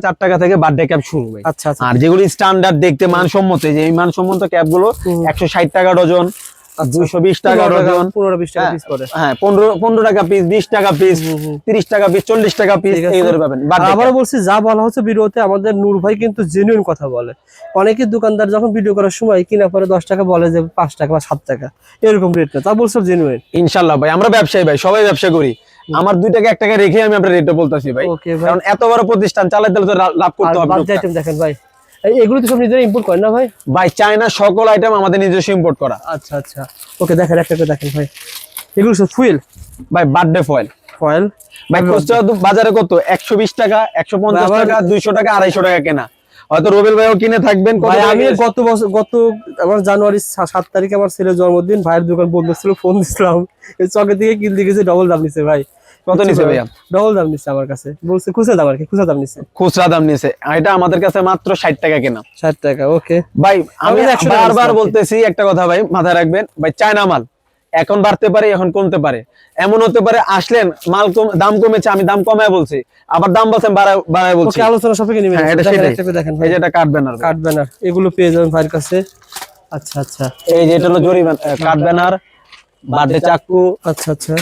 4 টাকা থেকে birthday cap শুরু ভাই। আচ্ছা আচ্ছা। আর যেগুলো স্ট্যান্ডার্ড দেখতে মানসম্মত, যে এই মানসম্মত ক্যাপ গুলো 160 টাকা ডজন, 220 টাকা ডজন, 15-20 টাকা পিস করে। হ্যাঁ 15 টাকা পিস, 20 টাকা পিস, 30 টাকা পিস, 40 টাকা পিস এই ধরে পাবেন। আবার বলছি, যা বলা হচ্ছে ভিডিওতে আমাদের নূর ভাই কিন্তু জেনুইন কথা বলে। অনেকে দোকানদার যখন ভিডিও করার সময় কিনা পরে 10 টাকা বলে যে 5 টাকা বা 7 টাকা এরকম রেট না, তা বলছে জেনুইন। ইনশাআল্লাহ ভাই, আমরা ব্যবসায়ী ভাই, সবাই ব্যবসা করি। আমার 2 টাকা 1 টাকা রেখে আমি আপনার রেটটা বলতাছি ভাই, কারণ এত বড় প্রতিষ্ঠান চালাতে হলে তো লাভ করতে হবে। বাদ আইটেম দেখেন ভাই, এগুলো তো সব নিজেরা ইম্পোর্ট করেন না ভাই? ভাই চায়না সকল আইটেম আমাদের নিজস্ব ইম্পোর্ট করা। আচ্ছা আচ্ছা, ওকে দেখেন একটা করে দেখেন ভাই, এগুলো সব ফুয়েল ভাই, বার্থডে ফয়েল ভাই, খুচরা বাজারে কত? 120 টাকা, 150 টাকা, 200 টাকা, 250 টাকা কেনা। হয়তো রবিল ভাইও কিনে থাকবেন। আমি গত আমার জানুয়ারি 7 তারিখে আমার ছেলের জন্মদিন, ভাইয়ের দোকান বন্ধ ছিল, ফোন দিছিলাম, এই চকে থেকে কিনতে গেছে, ডবল দাম নিছে ভাই। কত নিছে ভাইয়া? ডবল দাম নিছে আমার কাছে, বলছে খুচরা দাম, আর কি খুচরা দাম নিছে, খুচরা দাম নিছে। এটা আমাদের কাছে মাত্র 60 টাকা কেনা। 60 টাকা। ওকে ভাই, আমি বারবার বলতেছি একটা কথা ভাই, মাথায় রাখবেন ভাই, চায়না মাল এখন বাড়তে পারে, এখন কমতে পারে। এমন হতে পারে আসলেন মাল দাম কমেছে, আমি দাম কমায় বলছি, আবার দাম বলছেন বাড়ায় বলছি। ওকে, আলোচনা সাপেক্ষে নিবেন। এটা সেটাই দেখেন ভাই, এটা কাট ব্যানার, এগুলো পেয়ে যাবেন ভাইয়ের কাছে। আচ্ছা আচ্ছা, এই যে এটা হলো জরি কাট ব্যানার, বার্থডে চাকু। আচ্ছা আচ্ছা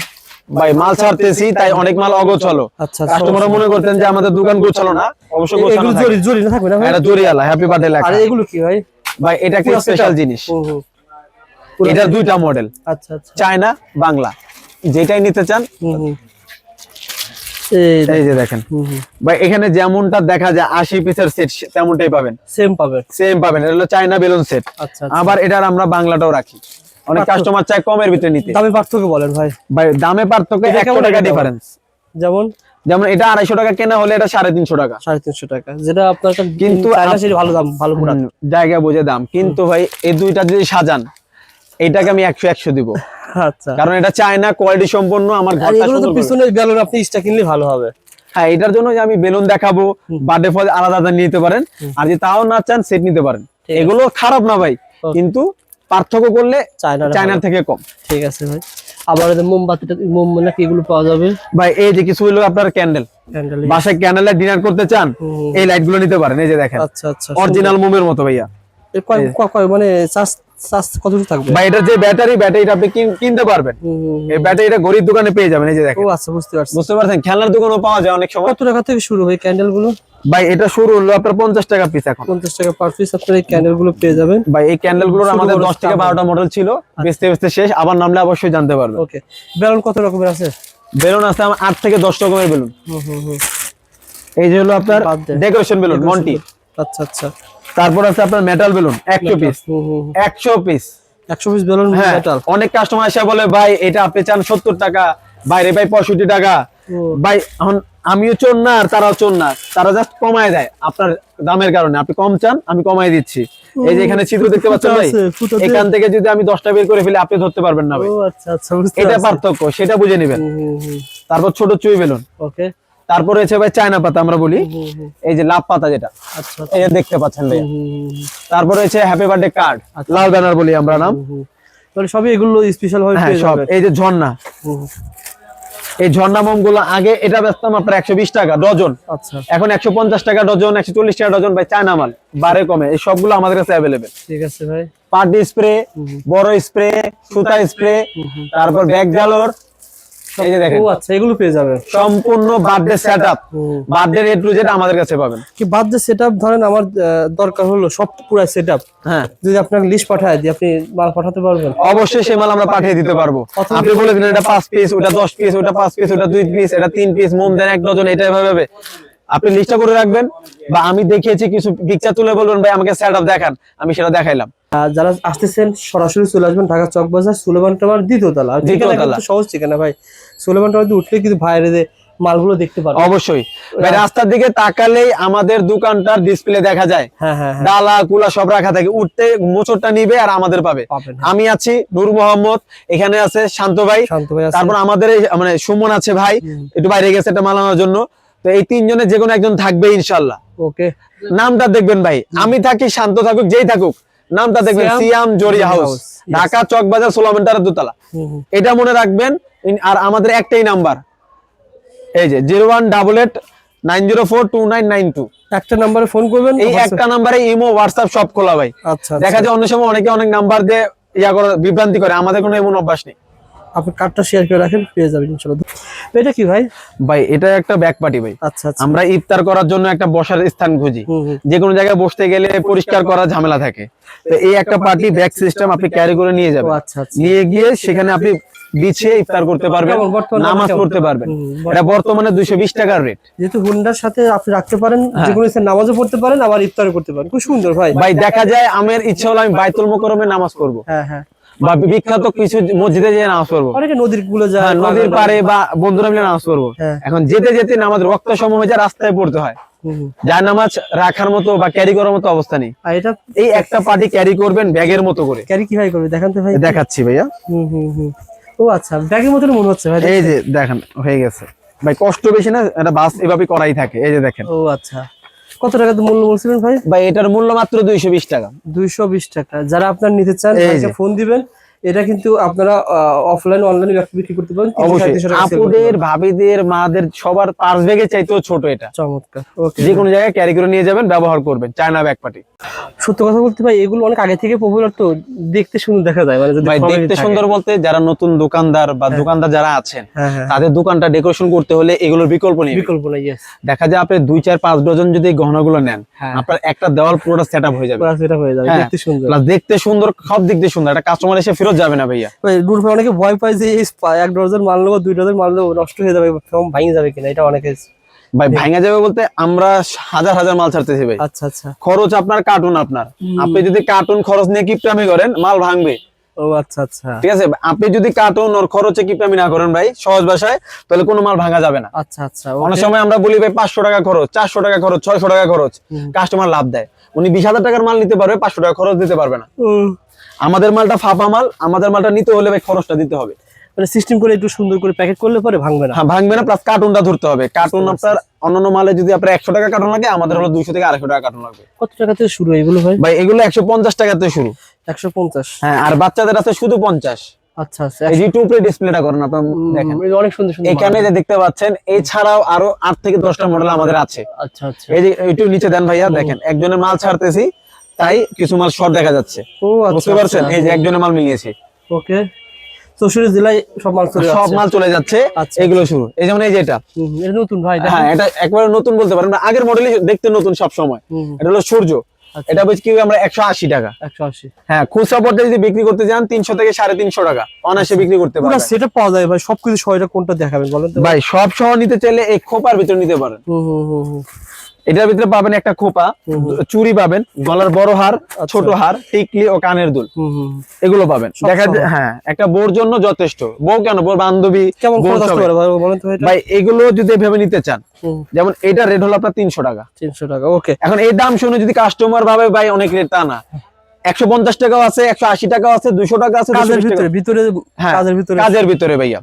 ভাই, মাল ছাড়তেছি তাই অনেক মাল অগোছালো। আচ্ছা, কাস্টমাররা মনে করতেন যে আমাদের দোকান গোছালো না, অবশ্যই গোছানো থাকে। জরি না থাকবে না ভাই? এটা জরিয়ালা হ্যাপি বার্থডে লেখা। আর এগুলো কি ভাই? ভাই, এটা একটা স্পেশাল জিনিস। এটা 2টা মডেল। আচ্ছা আচ্ছা, চায়না বাংলা, যেটাই নিতে চান। এই যে দেখেন ভাই, এখানে যেমনটা দেখা যায় 80 পিসের সেট, তেমনটাই পাবেন, সেম পাবেন। এটা হলো চায়না বেলুন সেট। আবার এটার আমরা বাংলাটাও রাখি। অনেক কাস্টমার চায় কমের ভিতরে নিতে। দামে পার্থক্য বলেন ভাই? ভাই, দামে পার্থক্য 100 টাকা ডিফারেন্স। যেমন এটা 250 টাকা কেনা হলে এটা 350 টাকা। 350 টাকা, যেটা আপনার কিন্তু ভালো দাম, ভালো প্রোডাক্ট, জায়গা বুঝে দাম। কিন্তু ভাই, এই দুইটা যদি সাজান, এইটাকে আমি 100 দিব। আচ্ছা, কারণ এটা চায়না, কোয়ালিটি সম্পন্ন। আমার ঘরটা সুন্দর। পিছনে বেলুন আপনি এক্সট্রা কিনলে ভালো হবে। হ্যাঁ, এটার জন্য যে আমি বেলুন দেখাবো, বার্থডে ফল আলাদা নিতে পারেন, আর যদি তাও না চান সেট নিতে পারেন। এগুলো খারাপ না ভাই, কিন্তু পার্থক্য করলে চায়নার থেকে কম। ঠিক আছে ভাই। আবার মোমবাতিটা, মোম নাকি এগুলো পাওয়া যাবে ভাই? এই যে কিছু হলো আপনার ক্যান্ডেল, বাসায় ক্যান্ডেলে ডিনার করতে চান, এই লাইট গুলো নিতে পারেন। এই যে দেখেন, আচ্ছা আচ্ছা, অরিজিনাল মোমের মতো ভাইয়া। মানে চার্জ কতটুকু থাকবে? ভাই, এটা যে ব্যাটারিটা আপনি কিনতে পারবেন। এই ব্যাটারিটা গরিব দোকানে পেয়ে যাবেন। এই যে দেখেন। ও আচ্ছা, বুঝতে পারছেন, খেলনার দোকানেও পাওয়া যায় অনেক সময়। কত টাকা থেকে শুরু হয় ক্যান্ডেল গুলো? ভাই, এটা শুরু হলো আপনার 50 টাকা পিস। এখন 50 টাকা পার পিস আপনার এই ক্যান্ডেল গুলো পেয়ে যাবেন। ভাই, এই ক্যান্ডেল গুলোর আমাদের 10 থেকে 12টা মডেল ছিল, বেচতে বেচতে শেষ। আবার নামলে অবশ্যই জানতে পারবেন। ওকে, বেলুন কত রকমের আছে? বেলুন আছে আমার 8 থেকে 10 রকমের বেলুন। এই যে হলো আপনার ডেকোরেশন বেলুন মন্টি। আচ্ছা আচ্ছা। তারপর আছে আপনার metal balloon 100 piece. 100 piece balloon metal. অনেক কাস্টমার এসে বলে, ভাই এটা আপনি চান 70 টাকা, বাইরে ভাই 65 টাকা। ভাই, এখন আমিও চোর না আর তারাও চোর না, তারা জাস্ট কমায় দেয় আপনার দামের কারণে। আপনি কম চান, আমি কমায় দিচ্ছি। এই যে এখানে ছিদ্র দেখতে পাচ্ছেন ভাই, এখান থেকে যদি আমি 10টা বের করে ফেলি, আপনি ধরতে পারবেন না ভাই। আচ্ছা আচ্ছা, এটা পার্থক্য, সেটা বুঝে নেবেন। তারপর ছোট চুই বেলুন। ওকে। তারপর হচ্ছে ভাই চায়না পাতা আমরা বলি, এই যে লাভ পাতা যেটা। আচ্ছা, এই যে দেখতে পাচ্ছেন ভাই। তারপর হচ্ছে হ্যাপি বার্থডে কার্ড, লাল ব্যানার বলি আমরা নাম। মানে সবই এগুলো স্পেশাল হয় সব। এই যে ঝর্ণা, এই ঝর্ণা মোম গুলো আগে এটা বেচতাম আপনার 120 টাকা ডজন। আচ্ছা, এখন 150 টাকা ডজন, 140 টাকা ডজন। ভাই, চায়না মাল বারে কমে, এই সবগুলো আমাদের কাছে অ্যাভেলেবেল। ঠিক আছে ভাই। পার্টি স্প্রে, বড় স্প্রে, সুতা স্প্রে, তারপর ব্যাগ জালর। এই যে দেখেন। ও আচ্ছা, এগুলো পেয়ে যাবে সম্পূর্ণ birthday setup, birthday A to Z আমাদের কাছে পাবেন। কি বার্থডে সেটআপ ধরেন আমার দরকার হলো সব পুরো সেটআপ, হ্যাঁ, যদি আপনাকে লিস্ট পাঠায় দিই, আপনি মাল পাঠাতে পারবেন? অবশ্যই সেই মাল আমরা পাঠিয়ে দিতে পারবো। আপনি বলে দিন এটা 5 পিস, ওটা 10 পিস, ওটা 5 পিস, ওটা 2 পিস, এটা 3 পিস, মোম দেন 1 ডজন, এটা এভাবে আপনি লিস্টটা করে রাখবেন, বা আমি দেখিয়েছি কিছু পিকচার তুলে বলবেন ভাই আমাকে সেটআপ দেখান, আমি সেটা দেখাইলাম। যারা আসতেছেন সরাসরি চলে আসবেন ঢাকা চকবাজার সুলেমান টাওয়ার 2য় তলা। সহজ ঠিকানা ভাই, সুলেমান টাওয়ার দিয়ে উঠলে কিন্তু বাইরে যে মালগুলো দেখতে পারবেন। অবশ্যই ভাই, রাস্তার দিকে তাকালেই আমাদের দোকানটার ডিসপ্লে দেখা যায়। ডালা কুলা সব রাখা থাকে, উঠতে মোচরটা নিবে আর আমাদের পাবে। আমি আছি, নূর মোহাম্মদ, এখানে আছে শান্ত ভাই, তারপর আমাদের মানে সুমন আছে ভাই, একটু বাইরে গেছে এটা মাল আনার জন্য। তো এই 3 জনের যে কোনো একজন থাকবে ইনশাআল্লাহ। ওকে, নামটা দেখবেন ভাই, আমি থাকি শান্ত থাকুক যেই থাকুক, নামটা দেখবেন সিয়াম জরিয়া হাউস, ঢাকা চকবাজার সুলেমান টাওয়ার 2 তলা। এটা মনে রাখবেন। আর আমাদের একটাই নাম্বার, এই যে 0188 9042992। একটা নম্বরে ফোন করবেন, এই একটা নাম্বারে ইমো হোয়াটসঅ্যাপ সব খোলা ভাই। আচ্ছা দেখা যায় অনেক সময় অনেকে অনেক নাম্বার দিয়ে বিভ্রান্তি করে, আমাদের কোনো এমন অভ্যাস নেই। আপনি কার্ডটা শেয়ার করে রাখেন, পেয়ে যাবেন ইনশাআল্লাহ। এটা কি ভাই? ভাই এটা একটা ব্যাক পার্টি ভাই। আচ্ছা আচ্ছা। আমরা ইফতার করার জন্য একটা বসার স্থান খুঁজি, যে কোনো জায়গায় বসতে গেলে পরিষ্কার করার ঝামেলা থাকে, তো এই একটা পার্টি ব্যাগ সিস্টেম আপনি ক্যারি করে নিয়ে যাবেন। আচ্ছা আচ্ছা। নিয়ে গিয়ে সেখানে আপনি বিছিয়ে ইফতার করতে পারবেন, নামাজ পড়তে পারবেন। এটা বর্তমানে 220 টাকার রেট। যেহেতু হুন্ডার সাথে আপনি রাখতে পারেন, যে কোনো স্থানে নামাজও পড়তে পারেন, আবার ইফতারও করতে পারেন। খুব সুন্দর ভাই। ভাই দেখা যায় আমার ইচ্ছা হলো আমি বাইতুল মোকাররমে নামাজ পড়বো, হ্যাঁ বা বিখ্যাত কিছু মসজিদে যেয়ে নামাজ পড়বো, অনেকে নদীর কূলে যায়, নদীর পাড়ে বা বন্ধুরা মিলে নামাজ পড়বো। হ্যাঁ। এখন যেতে যেতে নামাজ রক্ত সময় হয়ে যায়, রাস্তায় পড়তে হয়, যার নামাজ রাখার মতো বা ক্যারি করার মতো অবস্থা নেই। আর এটা এই একটা পার্টি ক্যারি করবেন ব্যাগের মতো করে। ক্যারি কিভাবে করবে দেখান তো ভাই। দেখাচ্ছি ভাইয়া। ও আচ্ছা, ব্যাগের মতন মনে হচ্ছে ভাই। এই যে দেখেন হয়ে গেছে ভাই, কষ্ট বেশি না, এটা বাস এভাবে করাই থাকে। এই যে দেখেন। ও আচ্ছা, কত টাকা মূল্য বলছিলেন ভাই? ভাই এটার মূল্য মাত্র 220 টাকা। 220 টাকা। যারা আপনার নিতে চান তাকে ফোন দিবেন। এটা কিন্তু আপনারা অফলাইন অনলাইনে বিক্রি করতে পারেন। অবশ্যই আপুদের, ভাবিদের, মাদের সবার পার্স ব্যাগের চাইতেও ছোট এটা। চমৎকার। ওকে, যে কোনো জায়গায় ক্যারি করে নিয়ে যাবেন, ব্যবহার করবেন। China bag party. সত্য কথা বলতে ভাই, এগুলো অনেক আগে থেকে পপুলার, তো দেখতে সুন্দর দেখা যায়। মানে যদি ভাই দেখতে সুন্দর বলতে, যারা নতুন দোকানদার বা দোকানদার যারা আছেন, তাদের দোকানটা ডেকোরেশন করতে হলে এগুলোর বিকল্প নেই। বিকল্প নাই। দেখা যায় আপনি 2, 4, 5 ডজন যদি গহনাগুলো নেন, আপনার একটা দেওয়াল পুরোটা সেটআপ হয়ে যাবে। সেটা হয়ে যাবে, দেখতে সুন্দর। প্লাস দেখতে সুন্দর, সব দিক দিয়ে সুন্দর। একটা কাস্টমার এসে ফেরত যাবে না ভাইয়া। ভাই নূর ভাই, অনেকে ভয় পায় যে এই 1 ডজন মাল নেবো, 2 ডজন মাল নেবো, নষ্ট হয়ে যাবে, ভাঙে যাবে কিনা, এটা অনেকে। ভাই ভাঙা যাবে বলতে, আমরা হাজার হাজার মাল ছাড়তেছি ভাই। আচ্ছা আচ্ছা। খরচ আপনার, কার্টুন আপনার। আপনি যদি কার্টুন খরচ নিয়ে কিপটামি করেন, মাল ভাঙবে। ও আচ্ছা আচ্ছা। ঠিক আছে, আপনি যদি কার্টুন ওর খরচে কিপটামি না করেন ভাই, সহজ ভাষায়, তাহলে কোনো মাল ভাঙা যাবে না। আচ্ছা আচ্ছা। অনেক সময় আমরা বলি ভাই 500 টাকা খরচ, 400 টাকা খরচ, 600 টাকা খরচ, কাস্টমার লাভ দেয়। উনি 20,000 টাকার মাল নিতে পারবে, 500 টাকা খরচ দিতে পারবে না। আমাদের মালটা ফাঁপা মাল, আমাদের মালটা নিতে হলে ভাই খরচটা দিতে হবে। মানে সিস্টেম করে একটু সুন্দর করে প্যাকেট করলে পরে ভাঙবে না। হ্যাঁ, ভাঙবে না। প্লাস কার্টুনটা ধরতে হবে। কার্টুন আপনার অন্যান্য মালে যদি আপনার 100 টাকা কার্টুন লাগে, আমাদের হলো 200 থেকে 250 টাকা কার্টুন লাগবে। কত টাকা থেকে শুরু এগুলো ভাই? ভাই এগুলো 150 টাকা থেকে শুরু। 150? হ্যাঁ, আর বাচ্চাদের আছে শুধু 50। আচ্ছা আচ্ছা। এই যে ইউটিউবে ডিসপ্লেটা করেন আপনারা দেখেন, অনেক সুন্দর সুন্দর এখানে যে দেখতে পাচ্ছেন, এছাড়াও আরো 8 থেকে 10টা মডেল আমাদের আছে। আচ্ছা আচ্ছা। এই যে একটু নিচে দেন ভাইয়া, দেখেন একজনের মাল ছাড়তেছি, তাই কিছু মাল শর্ট দেখা যাচ্ছে। ও আচ্ছা, বুঝতে পারছেন? এই যে একজনের মাল মিলিয়েছি। ওকে, 64 জেলায় সব মাল চলে যাচ্ছে। সব মাল চলে যাচ্ছে। আচ্ছা, এগুলো শুরু। এই যেমন এই যে এটা নতুন ভাই। হ্যাঁ, এটা একবারে নতুন বলতে পারেন না, আগের মডেলই দেখতে নতুন সব সময়। এটা হলো সূর্য। এটা বেচি আমরা 180 টাকা। 180। হ্যাঁ, খুচরা পর্যায়ে যদি বিক্রি করতে যান 300 থেকে 350 টাকা অনায়াসে বিক্রি করতে পারবেন। পুরো সেটা পাওয়া যায় ভাই, সবকিছু সহজে। কোনটা দেখাবেন বলেন তো ভাই? সব সহ নিতে চাইলে এই খোপার ভিতর নিতে পারেন। এটার ভিতরে পাবেন একটা খোপা, চুড়ি পাবেন, গলার বড় হার, ছোট হার, টিকলি ও কানের দুল, এগুলো পাবেন। দেখা যায় হ্যাঁ, একটা বউর জন্য যথেষ্ট। বউ কেন, বউর বান্ধবী। কেমন খরচ আসতে পারে বলেন তো ভাই? এগুলো যদি এভাবে নিতে চান, যেমন এটা রেট হলো আপনার 300 টাকা। 300 টাকা। ওকে। এখন এই দাম শুনে যদি কাস্টমার ভাবে ভাই অনেক রেট, তা না। 150 টাকাও আছে, 180 টাকাও আছে, 200 টাকা আছে। কাজের ভিতরে কাজের ভিতরে ভাইয়া।